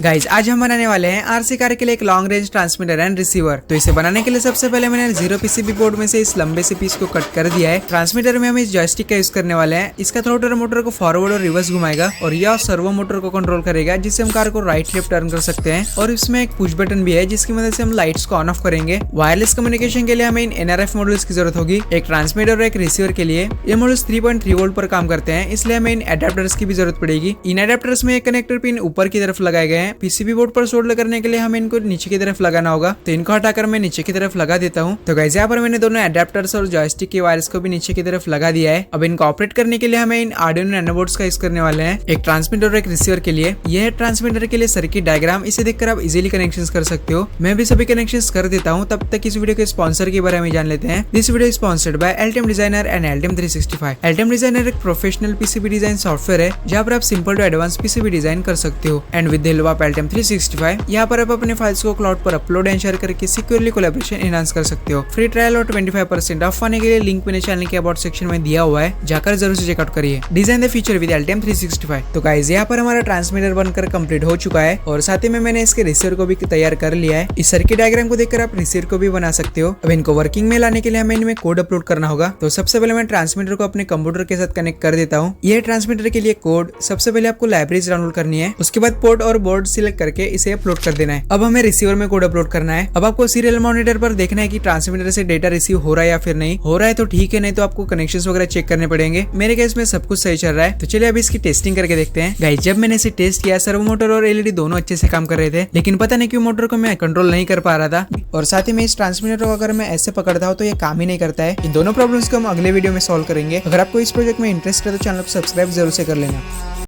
Guys आज हम बनाने वाले हैं आरसी कार के लिए एक long range transmitter and receiver. तो इसे बनाने के लिए सबसे पहले मैंने 0 पीसीबी बोर्ड में से इस लंबे से पीस को कट कर दिया है। ट्रांसमीटर में हम इस जॉयस्टिक का यूज करने वाले हैं। इसका थ्रोटल मोटर को फॉरवर्ड और रिवर्स घुमाएगा और यह सर्वो मोटर को कंट्रोल करेगा, जिससे हम कार को राइट लेफ्ट टर्न कर सकते हैं। और इसमें एक पुश बटन भी है जिसकी मदद से हम लाइट्स को ऑन ऑफ करेंगे। वायरलेस कम्युनिकेशन के लिए हमें इन NRF मॉड्यूल्स की जरूरत होगी, एक ट्रांसमीटर और एक रिसीवर के लिए। ये मॉड्यूल्स 3.3 वोल्ट पर काम करते हैं, इसलिए हमें इन एडेप्टर्स की भी जरूरत पड़ेगी। इन एडेप्टर्स में एक कनेक्टर पिन ऊपर की तरफ लगाए गए हैं। पीसीबी बोर्ड पर सोल्डर करने के लिए हमें इनको नीचे की तरफ लगाना होगा, तो इनको हटाकर मैं नीचे की तरफ लगा देता हूँ। तो गाइस यहाँ पर मैंने दोनों एडेप्टर्स और जॉयस्टिक के वायर्स को भी नीचे की तरफ लगा दिया है। अब इनको ऑपरेट करने के लिए हमें इन आर्डिनो नैनो बोर्ड्स का यूज करने वाले हैं, एक ट्रांसमीटर और एक रिसीवर के लिए। यह है ट्रांसमीटर के लिए सर्किट डायग्राम, इसे देखकर आप इजीली कनेक्शंस कर सकते हो। मैं भी सभी कनेक्शंस कर देता हूँ। तब तक इस वीडियो के स्पॉन्सर के बारे में जान लेते हैं। This video sponsored by Altium designer and Altium 365। Altium designer एक प्रोफेशनल पीसीबी डिजाइन सॉफ्टवेयर है, जहाँ पर आप simple to advance PCB design कर सकते हो। And with the help of Altium 365 यहाँ पर आप अपने फाइल्स को क्लाउड पर अपलोड एंड शेयर करके सिक्योरली कोलैबोरेशन एनहांस कर सकते हो। फ्री ट्रायल और 25% ऑफ पाने के लिए लिंक मैंने चैनल के अबाउट सेक्शन में दिया हुआ है, जाकर जरूर से चेकआउट करिए। Design the feature with Altium 365। तो गाइस यहाँ पर हमारा ट्रांसमीटर बनकर कंप्लीट हो चुका है और साथ ही में मैंने इसके रिसीवर को भी तैयार कर लिया है। इस सर्किट डायग्राम को देखकर आप रिसीवर को भी बना सकते हो। अब इनको वर्किंग में लाने के लिए हमें इनमें कोड अपलोड करना होगा। तो सबसे पहले मैं ट्रांसमीटर को अपने कंप्यूटर के साथ कनेक्ट कर देता हूँ। यह ट्रांसमीटर के लिए कोड। सबसे पहले आपको लाइब्रेरीज डाउनलोड करनी है, उसके बाद पोर्ट और बोर्ड सिलेक्ट करके इसे अपलोड कर देना है। अब हमें रिसीवर में कोड अपलोड करना है। अब आपको सीरियल मॉनिटर पर देखना है कि ट्रांसमीटर से डेटा रिसीव हो रहा है या फिर नहीं हो रहा है, तो ठीक है, नहीं तो आपको कनेक्शंस वगैरह चेक करने पड़ेंगे। मेरे केस में सब कुछ सही चल रहा है, तो चलिए अभी इसकी टेस्टिंग करके देखते हैं। गाइस जब मैंने इसे टेस्ट किया, सर्वो मोटर और एलईडी दोनों अच्छे से काम कर रहे थे, लेकिन पता नहीं क्यों मोटर को मैं कंट्रोल नहीं कर पा रहा था। और साथ ही में इस ट्रांसमीटर को अगर मैं ऐसे पकड़ता हूँ तो ये काम ही नहीं करता है। इन दोनों प्रॉब्लम्स को हम अगले वीडियो में सॉल्व करेंगे। अगर आपको इस प्रोजेक्ट में इंटरेस्ट है तो चैनल को सब्सक्राइब जरूर से कर लेना।